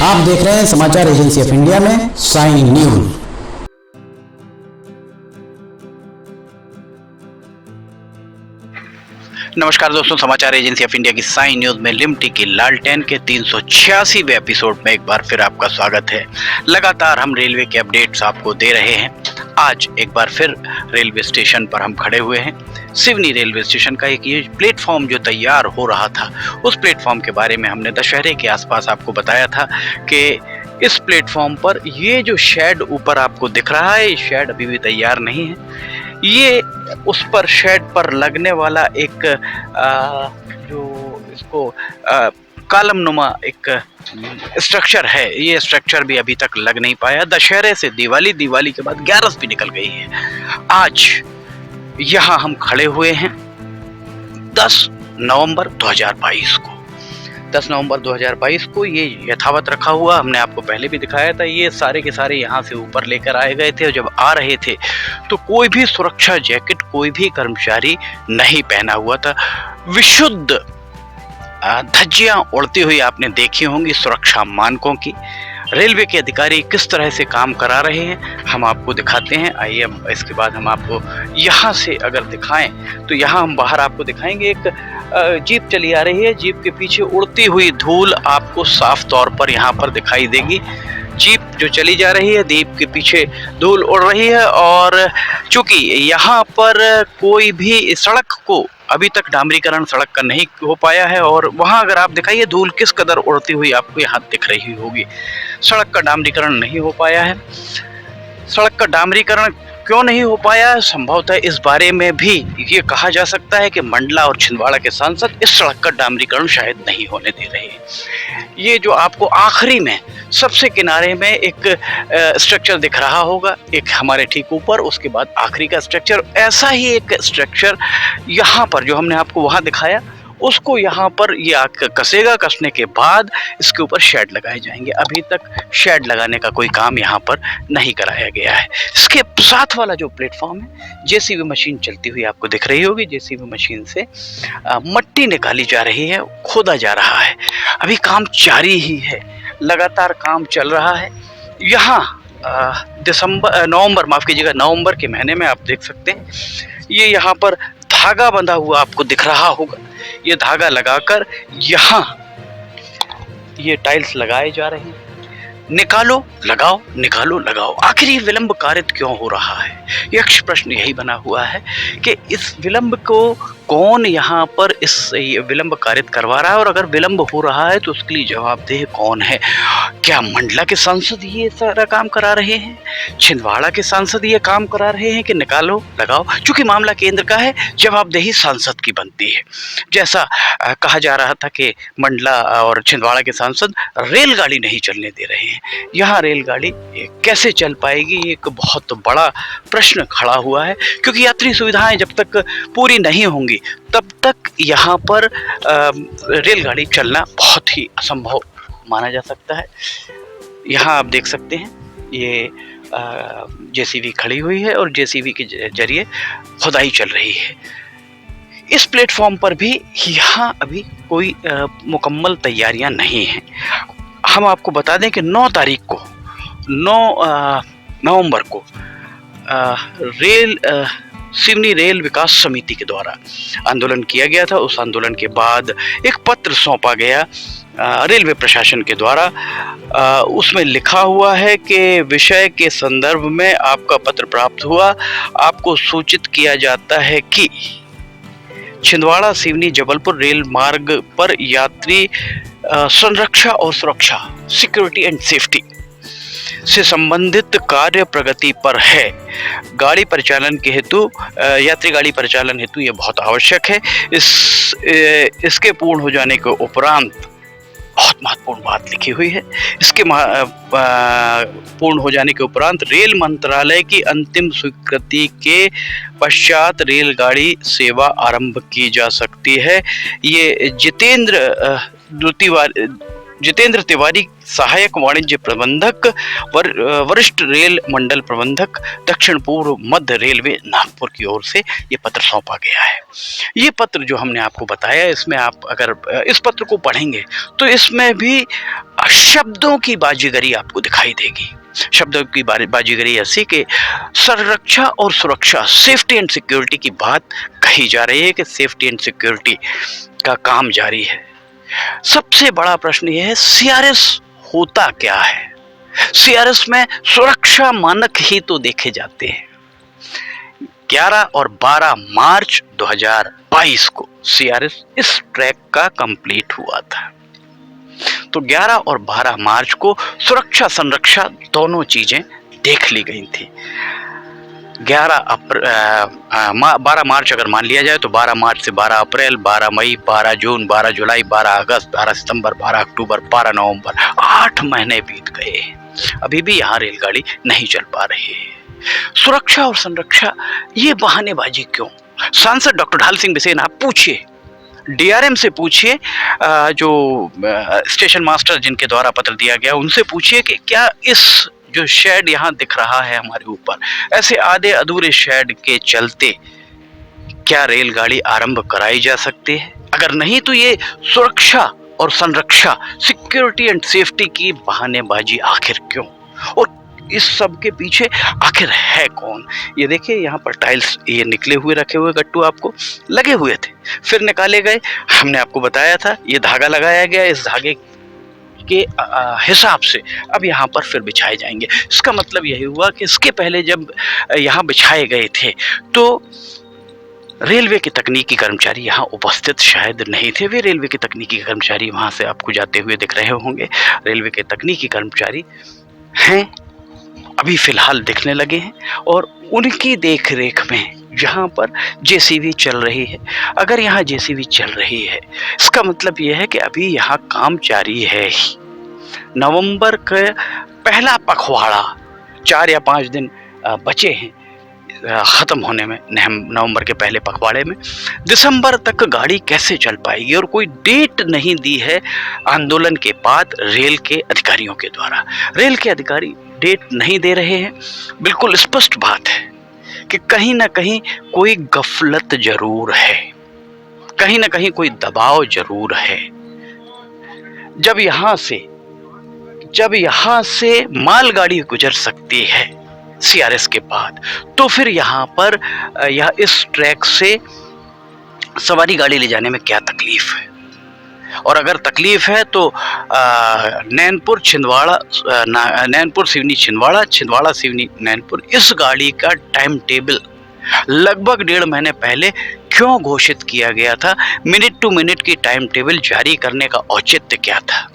आप देख रहे हैं समाचार एजेंसी ऑफ इंडिया में साइन न्यूज। नमस्कार दोस्तों, समाचार एजेंसी ऑफ इंडिया की साइन न्यूज में लिमटी की लालटेन के 386वें एपिसोड में एक बार फिर आपका स्वागत है। लगातार हम रेलवे के अपडेट्स आपको दे रहे हैं। आज एक बार फिर रेलवे स्टेशन पर हम खड़े हुए हैं। सिवनी रेलवे स्टेशन का एक ये प्लेटफॉर्म जो तैयार हो रहा था, उस प्लेटफॉर्म के बारे में हमने दशहरे के आसपास आपको बताया था कि इस प्लेटफॉर्म पर ये जो शेड ऊपर आपको दिख रहा है, ये शेड अभी भी तैयार नहीं है। ये उस पर शेड पर लगने वाला एक जो इसको कॉलम नुमा एक स्ट्रक्चर है, ये स्ट्रक्चर भी अभी तक लग नहीं पाया। दशहरे से दिवाली, दिवाली के बाद 11 भी निकल गई है। आज यहाँ हम खड़े हुए हैं 10 नवंबर 2022 को। 10 नवंबर 2022 को ये यथावत रखा हुआ, हमने आपको पहले भी दिखाया था। ये सारे के सारे यहाँ से ऊपर लेकर आए गए थे और जब आ रहे थे तो कोई भी सुरक्षा जैकेट कोई भी कर्मचारी नहीं पहना हुआ था। विशुद्ध धज्जियां उड़ती हुई आपने देखी होंगी सुरक्षा मानकों की। रेलवे के अधिकारी किस तरह से काम करा रहे हैं हम आपको दिखाते हैं। आइए इसके बाद हम आपको यहाँ से अगर दिखाएं तो यहाँ हम बाहर आपको दिखाएंगे। एक जीप चली आ रही है, जीप के पीछे उड़ती हुई धूल आपको साफ तौर पर यहाँ पर दिखाई देगी। जीप जो चली जा रही है, जीप के पीछे धूल उड़ रही है। और चूंकि यहाँ पर कोई भी सड़क को अभी तक डामरीकरण सड़क का नहीं हो पाया है, और वहाँ अगर आप दिखाइए धूल किस कदर उड़ती हुई आपको यहाँ दिख रही होगी। सड़क का डामरीकरण नहीं हो पाया है। सड़क का डामरीकरण क्यों नहीं हो पाया है, संभवतः इस बारे में भी ये कहा जा सकता है कि मंडला और छिंदवाड़ा के सांसद इस सड़क का डामरीकरण शायद नहीं होने दे रहे हैं। ये जो आपको आखिरी में सबसे किनारे में एक स्ट्रक्चर दिख रहा होगा, एक हमारे ठीक ऊपर, उसके बाद आखिरी का स्ट्रक्चर, ऐसा ही एक स्ट्रक्चर यहाँ पर जो हमने आपको वहाँ दिखाया, उसको यहाँ पर ये कसेगा। कसने के बाद इसके ऊपर शेड लगाए जाएंगे। अभी तक शेड लगाने का कोई काम यहाँ पर नहीं कराया गया है। इसके साथ वाला जो प्लेटफॉर्म है, जेसीबी मशीन चलती हुई आपको दिख रही होगी। जेसीबी मशीन से मट्टी निकाली जा रही है, खोदा जा रहा है। अभी काम जारी ही है, लगातार काम चल रहा है। यहाँ नवंबर के महीने में आप देख सकते हैं, ये यहाँ पर धागा बंधा हुआ आपको दिख रहा होगा। ये धागा लगाकर यहाँ ये टाइल्स लगाए जा रहे हैं। निकालो लगाओ, निकालो लगाओ। आखिर ये विलंब कारित क्यों हो रहा है? यक्ष प्रश्न यही बना हुआ है कि इस विलंब को कौन यहाँ पर इस विलंब कारित करवा रहा है, और अगर विलंब हो रहा है तो उसके लिए जवाबदेह कौन है? क्या मंडला के सांसद ये सारा काम करा रहे हैं? छिंदवाड़ा के सांसद ये काम करा रहे हैं कि निकालो लगाओ? चूंकि मामला केंद्र का है, जवाबदेही सांसद की बनती है। जैसा कहा जा रहा था कि मंडला और छिंदवाड़ा के सांसद रेलगाड़ी नहीं चलने दे रहे हैं। यहाँ रेलगाड़ी कैसे चल पाएगी, ये एक बहुत बड़ा प्रश्न खड़ा हुआ है। क्योंकि यात्री सुविधाएं जब तक पूरी नहीं होंगी तब तक यहाँ पर रेलगाड़ी चलना बहुत ही असंभव माना जा सकता है। यहाँ आप देख सकते हैं ये जेसीबी खड़ी हुई है और जेसीबी के जरिए खुदाई चल रही है। इस प्लेटफॉर्म पर भी यहाँ अभी कोई मुकम्मल तैयारियां नहीं हैं। हम आपको बता दें कि 9 नवंबर को सिवनी रेल विकास समिति के द्वारा आंदोलन किया गया था। उस आंदोलन के बाद एक पत्र सौंपा गया रेलवे प्रशासन के द्वारा। उसमें लिखा हुआ है कि विषय के संदर्भ में आपका पत्र प्राप्त हुआ। आपको सूचित किया जाता है कि छिंदवाड़ा सिवनी जबलपुर रेल मार्ग पर यात्री संरक्षा और सुरक्षा, सिक्योरिटी एंड सेफ्टी से संबंधित कार्य प्रगति पर है। गाड़ी परिचालन के हेतु, यात्री गाड़ी परिचालन हेतु ये बहुत आवश्यक है। इसके पूर्ण हो जाने के उपरांत, बहुत महत्वपूर्ण बात लिखी हुई है, इसके पूर्ण हो जाने के उपरांत रेल मंत्रालय की अंतिम स्वीकृति के पश्चात रेलगाड़ी सेवा आरंभ की जा सकती है। ये जितेंद्र जितेंद्र तिवारी, सहायक वाणिज्य प्रबंधक, वरिष्ठ रेल मंडल प्रबंधक, दक्षिण पूर्व मध्य रेलवे, नागपुर की ओर से ये पत्र सौंपा गया है। ये पत्र जो हमने आपको बताया, इसमें आप अगर इस पत्र को पढ़ेंगे तो इसमें भी शब्दों की बाजीगरी आपको दिखाई देगी। शब्दों की बाजीगरी ऐसी कि संरक्षा और सुरक्षा, सेफ्टी एंड सिक्योरिटी की बात कही जा रही है कि सेफ्टी एंड सिक्योरिटी का काम जारी है। सबसे बड़ा प्रश्न यह है, सीआरएस होता क्या है? सीआरएस में सुरक्षा मानक ही तो देखे जाते हैं। 11 और 12 मार्च 2022 को सीआरएस इस ट्रैक का कंप्लीट हुआ था। तो 11 और 12 मार्च को सुरक्षा संरक्षा दोनों चीजें देख ली गई थी। 12 मार्च अगर मान लिया जाए तो 12 मार्च से 12 अप्रैल, 12 मई, 12 जून, 12 जुलाई, 12 अगस्त, 12 सितंबर, 12 अक्टूबर, 12 नवंबर, 8 महीने बीत गए। अभी भी यहाँ रेलगाड़ी नहीं चल पा रही है। सुरक्षा और संरक्षा, ये बहानेबाजी क्यों? सांसद डॉक्टर ढाल सिंह बिसेन, आप पूछिए, डीआरएम से पूछिए, जो स्टेशन मास्टर जिनके द्वारा पत्र दिया गया उनसे पूछिए कि क्या इस जो शेड यहाँ दिख रहा है हमारे ऊपर, ऐसे आधे अधूरे शेड के चलते क्या रेलगाड़ी आरंभ कराई जा सकती है? अगर नहीं तो ये सुरक्षा और संरक्षा, सिक्योरिटी एंड सेफ्टी की बहानेबाजी आखिर क्यों? और इस सब के पीछे आखिर है कौन? ये देखिए, यहाँ पर टाइल्स ये निकले हुए रखे हुए गट्टू आपको लगे हुए थे, फिर निकाले गए। हमने आपको बताया था ये धागा लगाया गया, इस धागे के हिसाब से अब यहाँ पर फिर बिछाए जाएंगे। इसका मतलब यही हुआ कि इसके पहले जब यहाँ बिछाए गए थे तो रेलवे के तकनीकी कर्मचारी यहाँ उपस्थित शायद नहीं थे। वे रेलवे के तकनीकी कर्मचारी वहाँ से आपको जाते हुए दिख रहे होंगे। रेलवे के तकनीकी कर्मचारी हैं, अभी फिलहाल दिखने लगे हैं और उनकी देख रेख में यहाँ पर जेसीबी चल रही है। अगर यहाँ जेसीबी चल रही है इसका मतलब यह है कि अभी यहाँ काम जारी है ही। नवंबर का पहला पखवाड़ा 4 या 5 दिन बचे हैं ख़त्म होने में, नवंबर के पहले पखवाड़े में। दिसंबर तक गाड़ी कैसे चल पाएगी? और कोई डेट नहीं दी है आंदोलन के बाद रेल के अधिकारियों के द्वारा। रेल के अधिकारी डेट नहीं दे रहे हैं। बिल्कुल स्पष्ट बात है कि कहीं ना कहीं कोई गफलत जरूर है, कहीं ना कहीं कोई दबाव जरूर है। जब यहाँ से मालगाड़ी गुजर सकती है सीआरएस के बाद, तो फिर यहाँ पर इस ट्रैक से सवारी गाड़ी ले जाने में क्या तकलीफ है? और अगर तकलीफ है तो नैनपुर सिवनी छिंदवाड़ा, छिंदवाड़ा सिवनी नैनपुर, इस गाड़ी का टाइम टेबल लगभग 1.5 महीने पहले क्यों घोषित किया गया था? मिनट टू मिनट की टाइम टेबल जारी करने का औचित्य क्या था?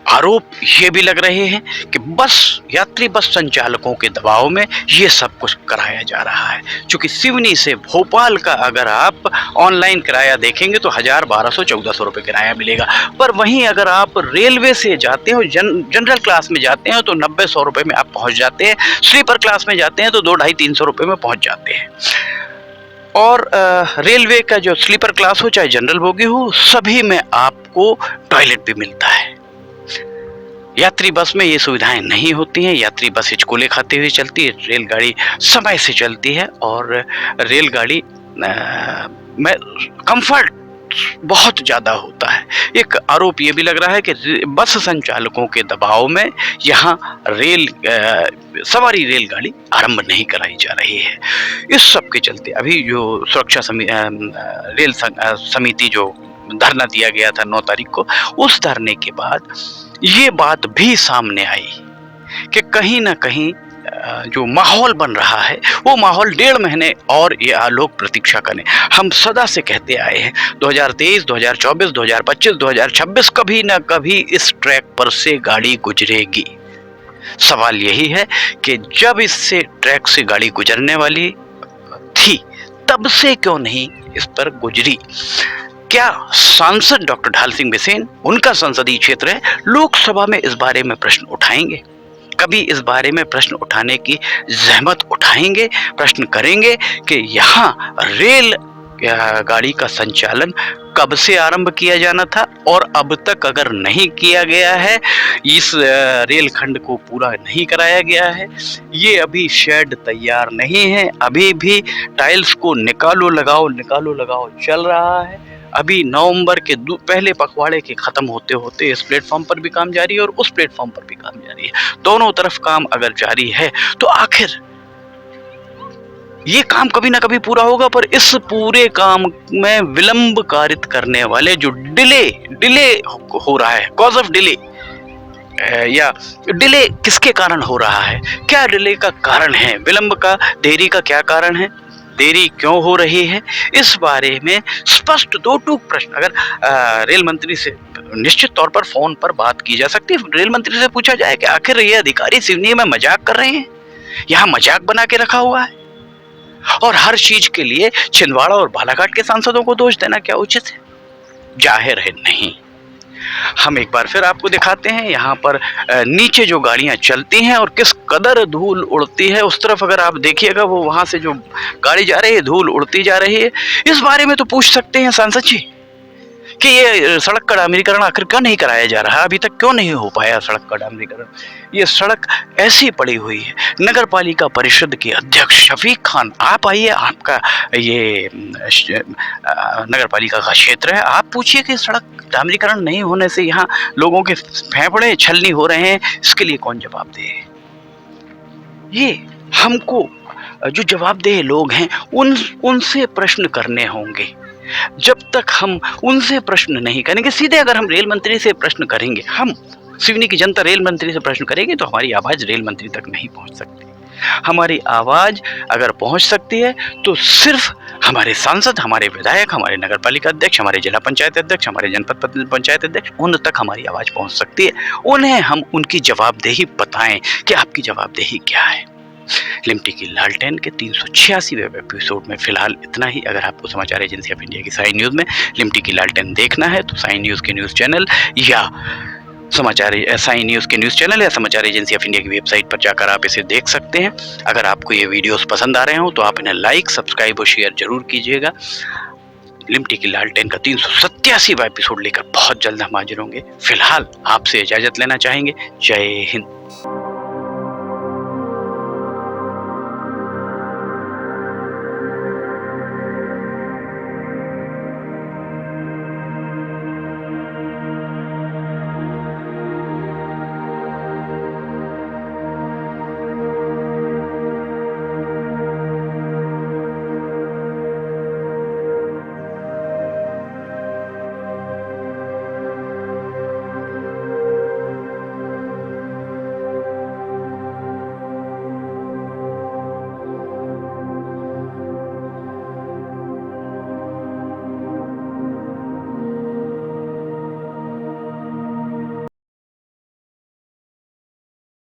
आरोप ये भी लग रहे हैं कि यात्री बस संचालकों के दबाव में ये सब कुछ कराया जा रहा है। क्योंकि सिवनी से भोपाल का अगर आप ऑनलाइन किराया देखेंगे तो 1000, 1200, 1400 रुपये किराया मिलेगा। पर वहीं अगर आप रेलवे से जाते हो, जनरल क्लास में जाते हैं तो 90-100 रुपये में आप पहुंच जाते हैं। स्लीपर क्लास में जाते हैं तो 200-250-300 रुपये में पहुंच जाते हैं। और रेलवे का जो स्लीपर क्लास हो चाहे जनरल बोगी हो, सभी में आपको टॉयलेट भी मिलता है। यात्री बस में ये सुविधाएं नहीं होती हैं। यात्री बस हिचकोले खाते हुए चलती है, रेलगाड़ी समय से चलती है और रेलगाड़ी में कंफर्ट बहुत ज़्यादा होता है। एक आरोप ये भी लग रहा है कि बस संचालकों के दबाव में यहाँ सवारी रेलगाड़ी आरंभ नहीं कराई जा रही है। इस सब के चलते अभी जो सुरक्षा रेल समिति जो धरना दिया गया था 9 तारीख को, उस धरने के बाद ये बात भी सामने आई कि कहीं ना कहीं जो माहौल बन रहा है वो माहौल 1.5 महीने और ये लोग प्रतीक्षा करें। हम सदा से कहते आए हैं 2023, 2024, 2025, 2026 कभी ना कभी इस ट्रैक पर से गाड़ी गुजरेगी। सवाल यही है कि जब इससे ट्रैक से गाड़ी गुजरने वाली थी तब से क्यों नहीं इस पर गुजरी? क्या सांसद डॉक्टर ढाल सिंह बिसेन, उनका संसदीय क्षेत्र है, लोकसभा में इस बारे में प्रश्न उठाएंगे? कभी इस बारे में प्रश्न उठाने की जहमत उठाएंगे, प्रश्न करेंगे कि यहाँ रेल गाड़ी का संचालन कब से आरंभ किया जाना था और अब तक अगर नहीं किया गया है, इस रेलखंड को पूरा नहीं कराया गया है, ये अभी शेड तैयार नहीं है, अभी भी टाइल्स को निकालो लगाओ चल रहा है। अभी नवंबर के पहले पखवाड़े के खत्म होते होते इस प्लेटफॉर्म पर भी काम जारी है और उस प्लेटफॉर्म पर भी काम जारी है। दोनों तरफ काम अगर जारी है तो आखिर ये काम कभी ना कभी पूरा होगा। पर इस पूरे काम में विलंब कारित करने वाले जो डिले हो रहा है, कॉज ऑफ डिले या डिले किसके कारण हो रहा है, क्या डिले का कारण है, विलंब का, देरी का क्या कारण है, देरी क्यों हो रही है, इस बारे में स्पष्ट दो टूक प्रश्न अगर रेल मंत्री से निश्चित तौर पर फोन पर बात की जा सकती है। रेल मंत्री से पूछा जाए कि आखिर ये अधिकारी सिवनी में मजाक कर रहे हैं, यहाँ मजाक बना के रखा हुआ है और हर चीज के लिए छिंदवाड़ा और बालाघाट के सांसदों को दोष देना क्या उचित है? जाहिर है नहीं। हम एक बार फिर आपको दिखाते हैं यहाँ पर नीचे जो गाड़ियां चलती हैं और किस कदर धूल उड़ती है, उस तरफ अगर आप देखिएगा वो वहां से जो गाड़ी जा रही है धूल उड़ती जा रही है। इस बारे में तो पूछ सकते हैं सांसद जी कि ये सड़क का डामरीकरण आखिर क्यों नहीं कराया जा रहा, अभी तक क्यों नहीं हो पाया सड़क का डामरीकरण। ये सड़क ऐसी पड़ी हुई है। नगर पालिका परिषद के अध्यक्ष शफीक खान, आप आइए, आपका ये नगर पालिका का क्षेत्र है, आप पूछिए कि सड़क डामरीकरण नहीं होने से यहाँ लोगों के फेफड़े छलनी हो रहे हैं, इसके लिए कौन जवाब दे? ये हमको जो जवाबदेह लोग हैं उनसे प्रश्न करने होंगे। जब तक हम उनसे प्रश्न नहीं करेंगे, सीधे अगर हम रेल मंत्री से प्रश्न करेंगे, हम सिवनी की जनता रेल मंत्री से प्रश्न करेगी, तो हमारी आवाज रेल मंत्री तक नहीं पहुंच सकती। हमारी आवाज अगर पहुंच सकती है तो सिर्फ हमारे सांसद, हमारे विधायक, हमारे नगर पालिका अध्यक्ष, हमारे जिला पंचायत अध्यक्ष, हमारे जनपद पंचायत अध्यक्छ, उन तक हमारी आवाज पहुंच सकती है। उन्हें हम उनकी जवाबदेही बताएं कि आपकी जवाबदेही क्या है। लिमटी की लालटेन के 386वें एपिसोड में फिलहाल इतना ही। अगर आपको समाचार एजेंसी ऑफ इंडिया की साइन न्यूज में लिमटी की लालटेन देखना है तो साइन न्यूज के न्यूज चैनल या साइन न्यूज के न्यूज चैनल या समाचार एजेंसी ऑफ इंडिया की वेबसाइट पर जाकर आप इसे देख सकते हैं। अगर आपको ये वीडियोस पसंद आ रहे हो तो आप इन्हें लाइक, सब्सक्राइब और शेयर जरूर कीजिएगा। लिमटी की लालटेन का 387वां एपिसोड लेकर बहुत जल्द हम हाजिर होंगे। फिलहाल आपसे इजाजत लेना चाहेंगे। जय हिंद।